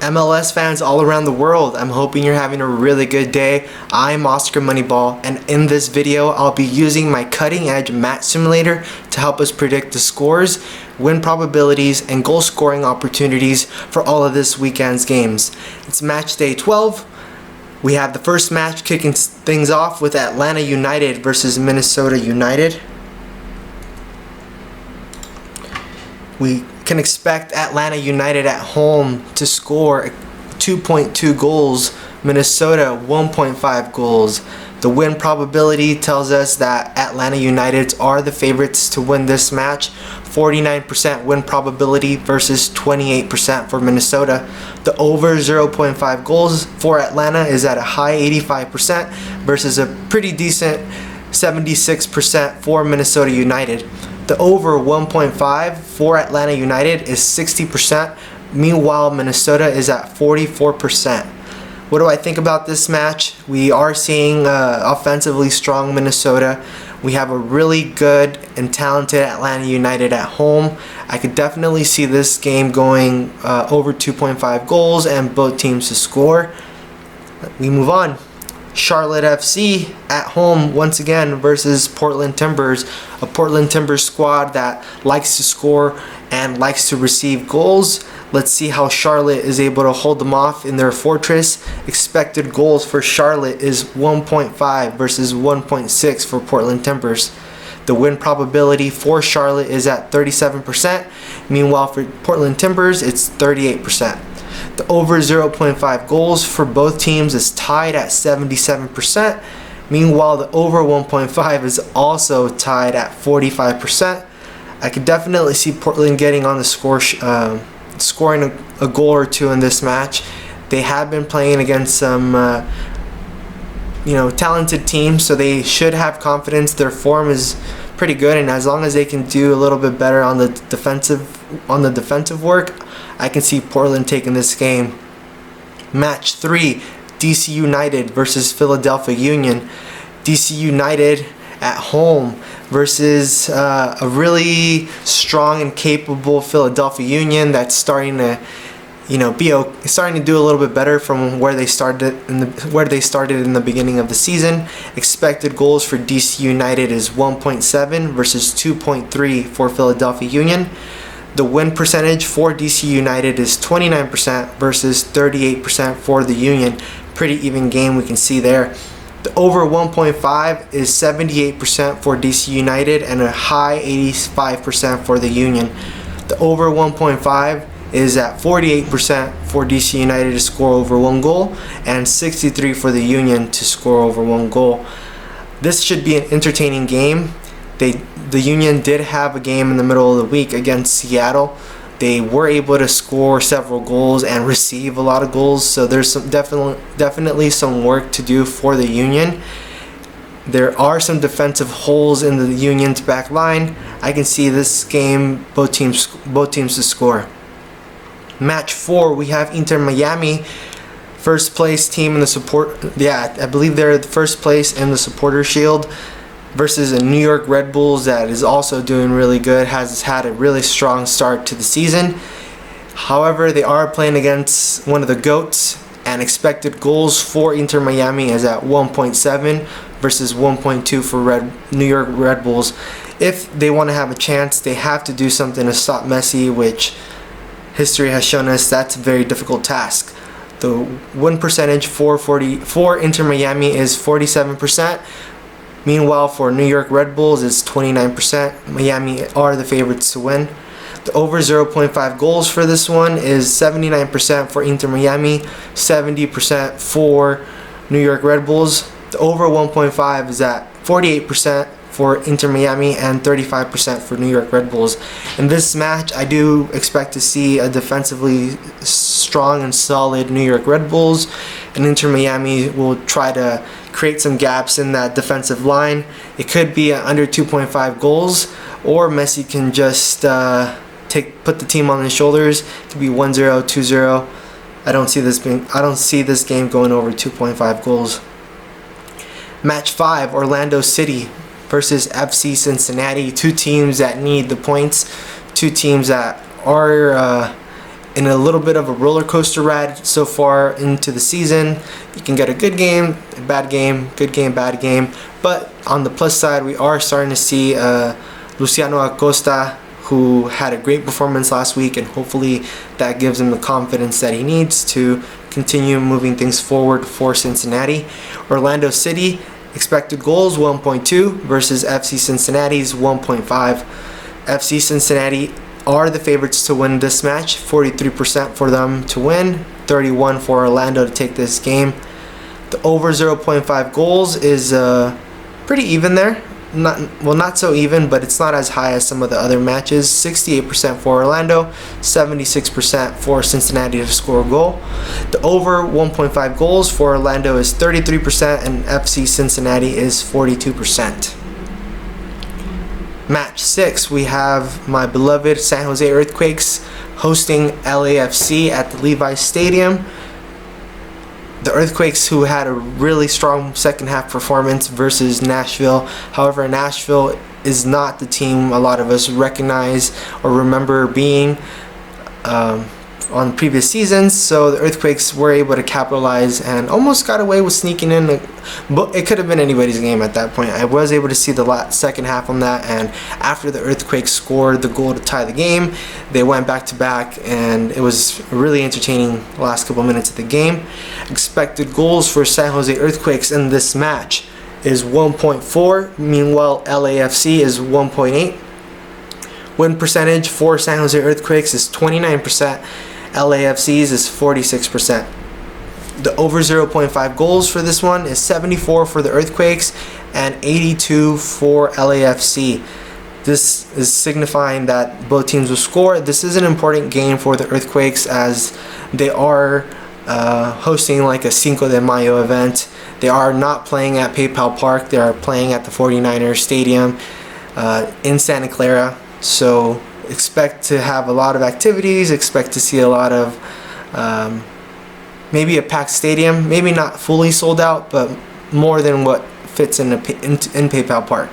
MLS fans all around the world, I'm hoping you're having a really good day. I'm Oscar Moneyball, and in this video I'll be using my cutting edge match simulator to help us predict the scores, win probabilities, and goal scoring opportunities for all of this weekend's games. It's match day 12. We have the first match kicking things off with Atlanta United versus Minnesota United. We can expect Atlanta United at home to score 2.2 goals, Minnesota 1.5 goals. The win probability tells us that Atlanta United are the favorites to win this match. 49% win probability versus 28% for Minnesota. The over 0.5 goals for Atlanta is at a high 85% versus a pretty decent 76% for Minnesota United. The over 1.5 for Atlanta United is 60%. Meanwhile, Minnesota is at 44%. What do I think about this match? We are seeing offensively strong Minnesota. We have a really good and talented Atlanta United at home. I could definitely see this game going over 2.5 goals and both teams to score. We move on. Charlotte FC at home once again versus Portland Timbers, a Portland Timbers squad that likes to score and likes to receive goals. Let's see how Charlotte is able to hold them off in their fortress. Expected goals for Charlotte is 1.5 versus 1.6 for Portland Timbers. The win probability for Charlotte is at 37%. Meanwhile, for Portland Timbers, it's 38%. The over 0.5 goals for both teams is tied at 77%. Meanwhile, the over 1.5 is also tied at 45%. I could definitely see Portland getting on the score, scoring a goal or two in this match. They have been playing against some talented teams, so they should have confidence. Their form is pretty good, and as long as they can do a little bit better on the defensive work, I can see Portland taking this game. Match 3, DC United versus Philadelphia Union. DC United at home versus a really strong and capable Philadelphia Union that's starting to starting to do a little bit better from where they started in the beginning of the season. Expected goals for DC United is 1.7 versus 2.3 for Philadelphia Union. The win percentage for DC United is 29% versus 38% for the Union. Pretty even game we can see there. The over 1.5 is 78% for DC United and a high 85% for the Union. The over 1.5 is at 48% for DC United to score over one goal and 63% for the Union to score over one goal. This should be an entertaining game. The Union did have a game in the middle of the week against Seattle. They were able to score several goals and receive a lot of goals, so there's some definitely some work to do for the Union. There are some defensive holes in the Union's back line. I can see this game both teams to score. Match 4, we have Inter Miami, first place team in the I believe they're the first place in the Supporter Shield, versus a New York Red Bulls that is also doing really good, has had a really strong start to the season. However, they are playing against one of the GOATs, and expected goals for Inter Miami is at 1.7 versus 1.2 for New York Red Bulls. If they want to have a chance, they have to do something to stop Messi, which history has shown us that's a very difficult task. The win percentage for Inter Miami is 47%. Meanwhile, for New York Red Bulls, it's 29%. Miami are the favorites to win. The over 0.5 goals for this one is 79% for Inter Miami, 70% for New York Red Bulls. The over 1.5 is at 48% for Inter Miami and 35% for New York Red Bulls. In this match, I do expect to see a defensively strong and solid New York Red Bulls, and Inter Miami will try to create some gaps in that defensive line. It could be under 2.5 goals, or Messi can just put the team on his shoulders. It could be 1-0, 2-0. I don't see this game going over 2.5 goals. Match 5, Orlando City versus FC Cincinnati. Two teams that need the points. Two teams that are in a little bit of a roller coaster ride so far into the season. You can get a good game, a bad game, good game, bad game. But on the plus side, we are starting to see Luciano Acosta, who had a great performance last week, and hopefully that gives him the confidence that he needs to continue moving things forward for Cincinnati. Orlando City, expected goals 1.2 versus FC Cincinnati's 1.5. FC Cincinnati are the favorites to win this match, 43% for them to win, 31% for Orlando to take this game. The over 0.5 goals is pretty even there. Not so even, but it's not as high as some of the other matches. 68% for Orlando, 76% for Cincinnati to score a goal. The over 1.5 goals for Orlando is 33%, and FC Cincinnati is 42%. Match 6, we have my beloved San Jose Earthquakes hosting LAFC at the Levi's Stadium. The Earthquakes, who had a really strong second half performance versus Nashville. However, Nashville is not the team a lot of us recognize or remember being on previous seasons. So the Earthquakes were able to capitalize and almost got away with sneaking in. But it could have been anybody's game at that point. I was able to see the second half on that, and after the Earthquakes scored the goal to tie the game, they went back to back, and it was really entertaining the last couple minutes of the game. Expected goals for San Jose Earthquakes in this match is 1.4. Meanwhile, LAFC is 1.8. Win percentage for San Jose Earthquakes is 29%. LAFC's is 46%. The over 0.5 goals for this one is 74 for the Earthquakes and 82 for LAFC. This is signifying that both teams will score. This is an important game for the Earthquakes, as they are hosting like a Cinco de Mayo event. They are not playing at PayPal Park. They are playing at the 49ers Stadium in Santa Clara. So expect to have a lot of activities, expect to see a lot of maybe a packed stadium, maybe not fully sold out, but more than what fits in PayPal Park.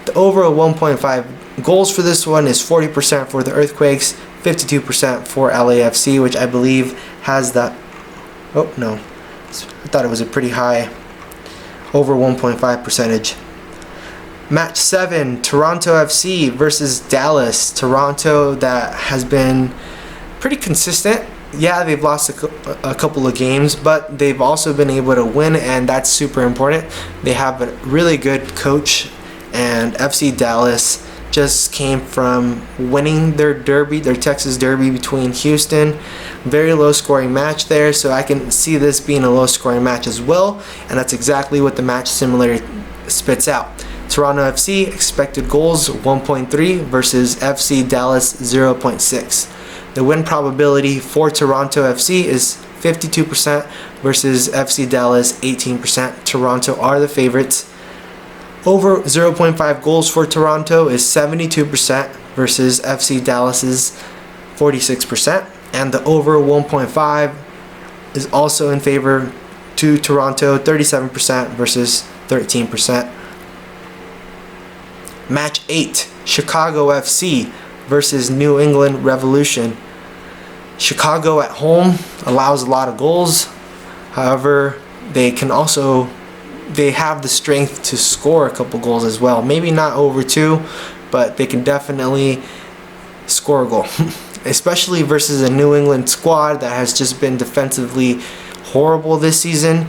The over 1.5 goals for this one is 40% for the Earthquakes, 52% for LAFC, which I believe has that. Oh no, I thought it was a pretty high over 1.5 percentage. Match 7, Toronto FC versus Dallas. Toronto, that has been pretty consistent. Yeah, they've lost a couple of games, but they've also been able to win, and that's super important. They have a really good coach, and FC Dallas just came from winning their derby, their Texas derby between Houston. Very low scoring match there, so I can see this being a low scoring match as well, and that's exactly what the match simulator spits out. Toronto FC expected goals 1.3 versus FC Dallas 0.6. The win probability for Toronto FC is 52% versus FC Dallas 18%. Toronto are the favorites. Over 0.5 goals for Toronto is 72% versus FC Dallas's 46%. And the over 1.5 is also in favor to Toronto, 37% versus 13%. Match 8, Chicago FC versus New England Revolution. Chicago at home allows a lot of goals. However, they have the strength to score a couple goals as well. Maybe not over 2, but they can definitely score a goal. Especially versus a New England squad that has just been defensively horrible this season,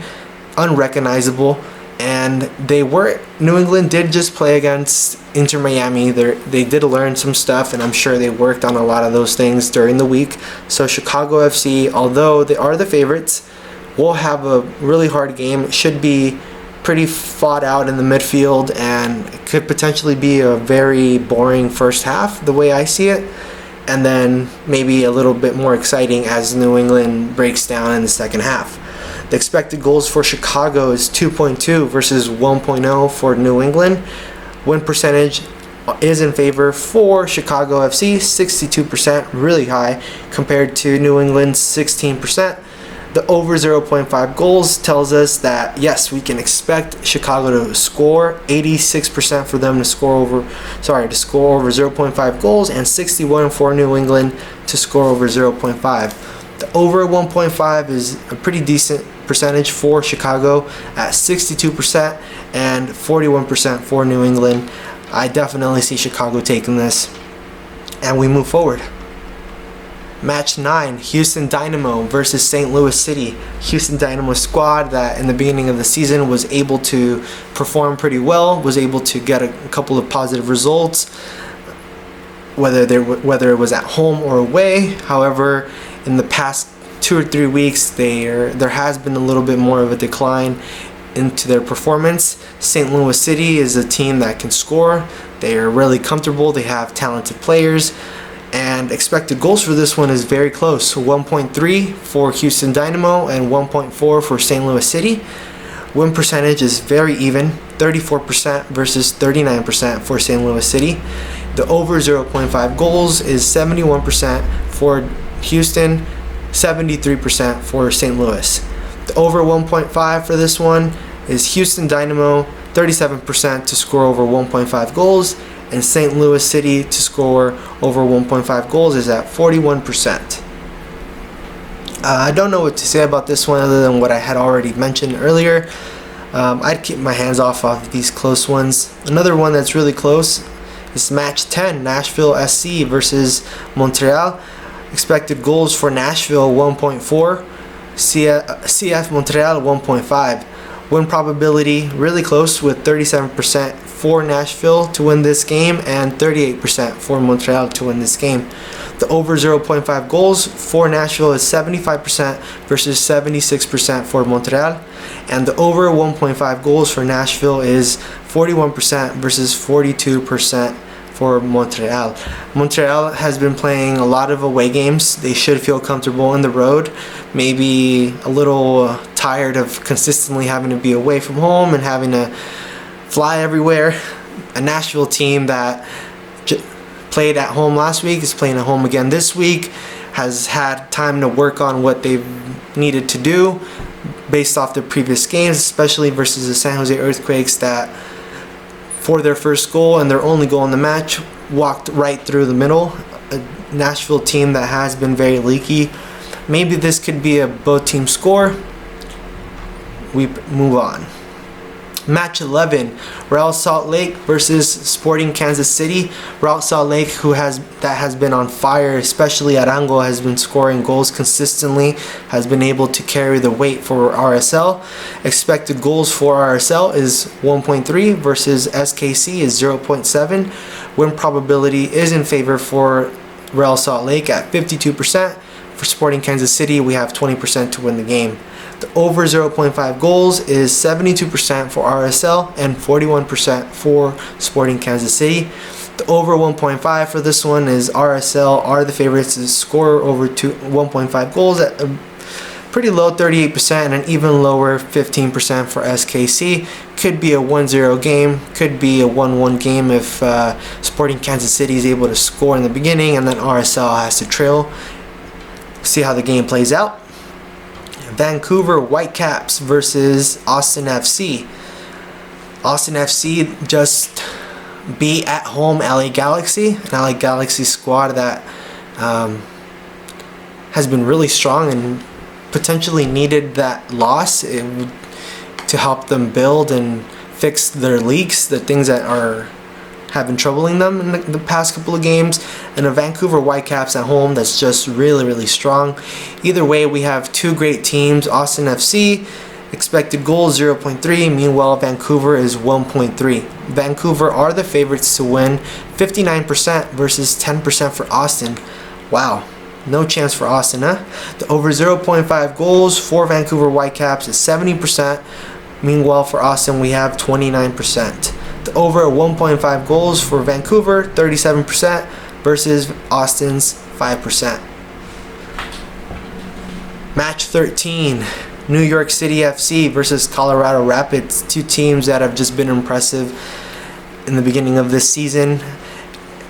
unrecognizable. And New England did just play against Inter Miami. They did learn some stuff, and I'm sure they worked on a lot of those things during the week. So Chicago FC, although they are the favorites, will have a really hard game. It should be pretty fought out in the midfield, and it could potentially be a very boring first half, the way I see it. And then maybe a little bit more exciting as New England breaks down in the second half. The expected goals for Chicago is 2.2 versus 1.0 for New England. Win percentage is in favor for Chicago FC, 62%, really high, compared to New England's 16%. The over 0.5 goals tells us that, yes, we can expect Chicago to score, 86% for them to score over 0.5 goals, and 61 for New England to score over 0.5. The over 1.5 is a pretty decent percentage for Chicago at 62% and 41% for New England. I definitely see Chicago taking this. And we move forward. Match 9, Houston Dynamo versus St. Louis City. Houston Dynamo squad that in the beginning of the season was able to perform pretty well, was able to get a couple of positive results, whether it was at home or away. However, in the past 2 or 3 weeks, there has been a little bit more of a decline into their performance. St. Louis City is a team that can score. They are really comfortable. They have talented players. And expected goals for this one is very close. 1.3 for Houston Dynamo and 1.4 for St. Louis City. Win percentage is very even, 34% versus 39% for St. Louis City. The over 0.5 goals is 71% for Houston, 73% for St. Louis. The over 1.5 for this one is Houston Dynamo, 37% to score over 1.5 goals, and St. Louis City to score over 1.5 goals is at 41%. I don't know what to say about this one other than what I had already mentioned earlier. I'd keep my hands off these close ones. Another one that's really close is match 10, Nashville SC versus Montreal. Expected goals for Nashville 1.4, CF Montreal 1.5. Win probability really close with 37% for Nashville to win this game and 38% for Montreal to win this game. The over 0.5 goals for Nashville is 75% versus 76% for Montreal, and the over 1.5 goals for Nashville is 41% versus 42% for Montreal. Montreal has been playing a lot of away games. They should feel comfortable on the road. Maybe a little tired of consistently having to be away from home and having to fly everywhere. A Nashville team that played at home last week is playing at home again this week, has had time to work on what they've needed to do based off their previous games, especially versus the San Jose Earthquakes that for their first goal and their only goal in the match walked right through the middle. A Nashville team that has been very leaky. Maybe this could be a both team score. We move on. Match 11, Real Salt Lake versus Sporting Kansas City. Real Salt Lake, that has been on fire, especially Arango has been scoring goals consistently, has been able to carry the weight for RSL. Expected goals for RSL is 1.3 versus SKC is 0.7. Win probability is in favor for Real Salt Lake at 52%. For Sporting Kansas City, we have 20% to win the game. The over 0.5 goals is 72% for RSL and 41% for Sporting Kansas City. The over 1.5 for this one is RSL are the favorites to score over 1.5 goals at a pretty low 38% and an even lower 15% for SKC. Could be a 1-0 game, could be a 1-1 game if Sporting Kansas City is able to score in the beginning and then RSL has to trail. See how the game plays out. Vancouver Whitecaps versus Austin FC. Austin FC just beat at home LA Galaxy, an LA Galaxy squad that has been really strong and potentially needed that loss to help them build and fix their leaks, the things that are having troubling them in the past couple of games, and a Vancouver Whitecaps at home that's just really strong. Either way, we have two great teams. Austin FC, expected goals 0.3, meanwhile Vancouver is 1.3. Vancouver are the favorites to win, 59% versus 10% for Austin. Wow, no chance for Austin, huh? The over 0.5 goals for Vancouver Whitecaps is 70%, meanwhile for Austin we have 29%. The over 1.5 goals for Vancouver, 37% versus Austin's 5%. Match 13, New York City FC versus Colorado Rapids. Two teams that have just been impressive in the beginning of this season.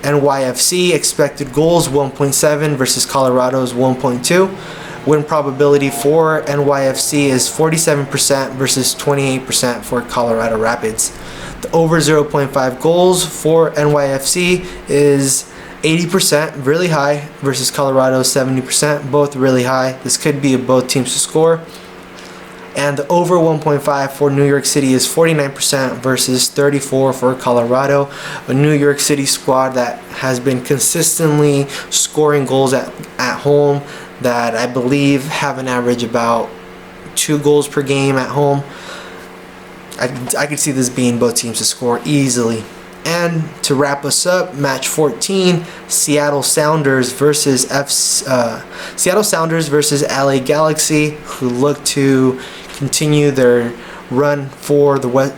NYFC, expected goals 1.7 versus Colorado's 1.2. Win probability for NYFC is 47% versus 28% for Colorado Rapids. The over 0.5 goals for NYFC is 80%, really high, versus Colorado 70%, both really high. This could be both teams to score. And the over 1.5 for New York City is 49% versus 34% for Colorado. A New York City squad that has been consistently scoring goals at home, that I believe have an average about 2 goals per game at home. I could see this being both teams to score easily. And to wrap us up, match 14, Seattle Sounders versus LA Galaxy, who look to continue their run for the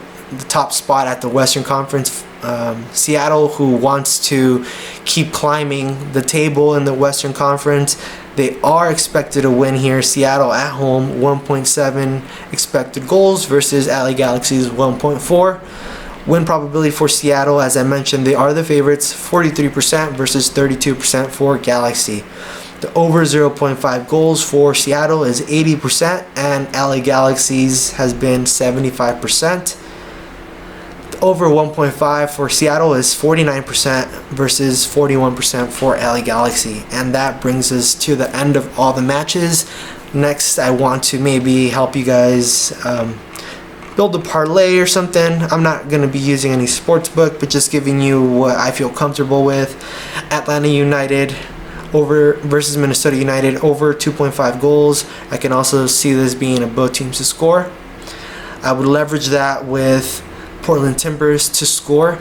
top spot at the Western Conference. Seattle, who wants to keep climbing the table in the Western Conference, they are expected to win here. Seattle at home, 1.7 expected goals versus LA Galaxy's 1.4. Win probability for Seattle, as I mentioned, they are the favorites, 43% versus 32% for Galaxy. The over 0.5 goals for Seattle is 80%, and LA Galaxy's has been 75%. The over 1.5 for Seattle is 49% versus 41% for LA Galaxy. And that brings us to the end of all the matches. Next, I want to maybe help you guys build a parlay or something. I'm not going to be using any sports book, but just giving you what I feel comfortable with. Atlanta United over versus Minnesota United, over 2.5 goals. I can also see this being a both teams to score. I would leverage that with Portland Timbers to score.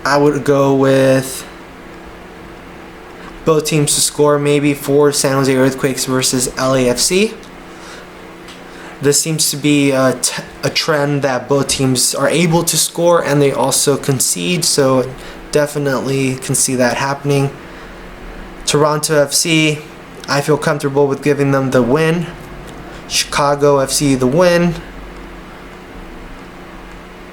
I would go with both teams to score, maybe for San Jose Earthquakes versus LAFC. This seems to be a trend that both teams are able to score and they also concede, so definitely can see that happening. Toronto FC, I feel comfortable with giving them the win. Chicago FC the win.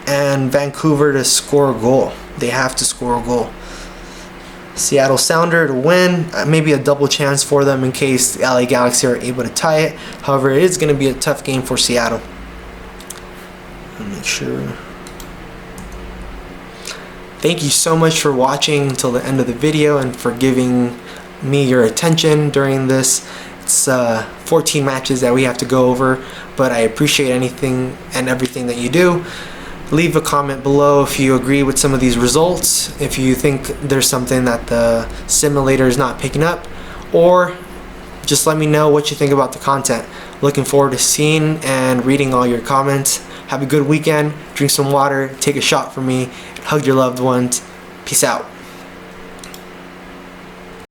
And Vancouver to score a goal. They have to score a goal. Seattle Sounder to win, maybe a double chance for them in case the LA Galaxy are able to tie it. However, it is going to be a tough game for Seattle. Let me make sure. Thank you so much for watching until the end of the video and for giving me your attention during this. It's 14 matches that we have to go over, but I appreciate anything and everything that you do. Leave a comment below if you agree with some of these results, if you think there's something that the simulator is not picking up, or just let me know what you think about the content. Looking forward to seeing and reading all your comments. Have a good weekend, drink some water, take a shot for me, hug your loved ones. Peace out.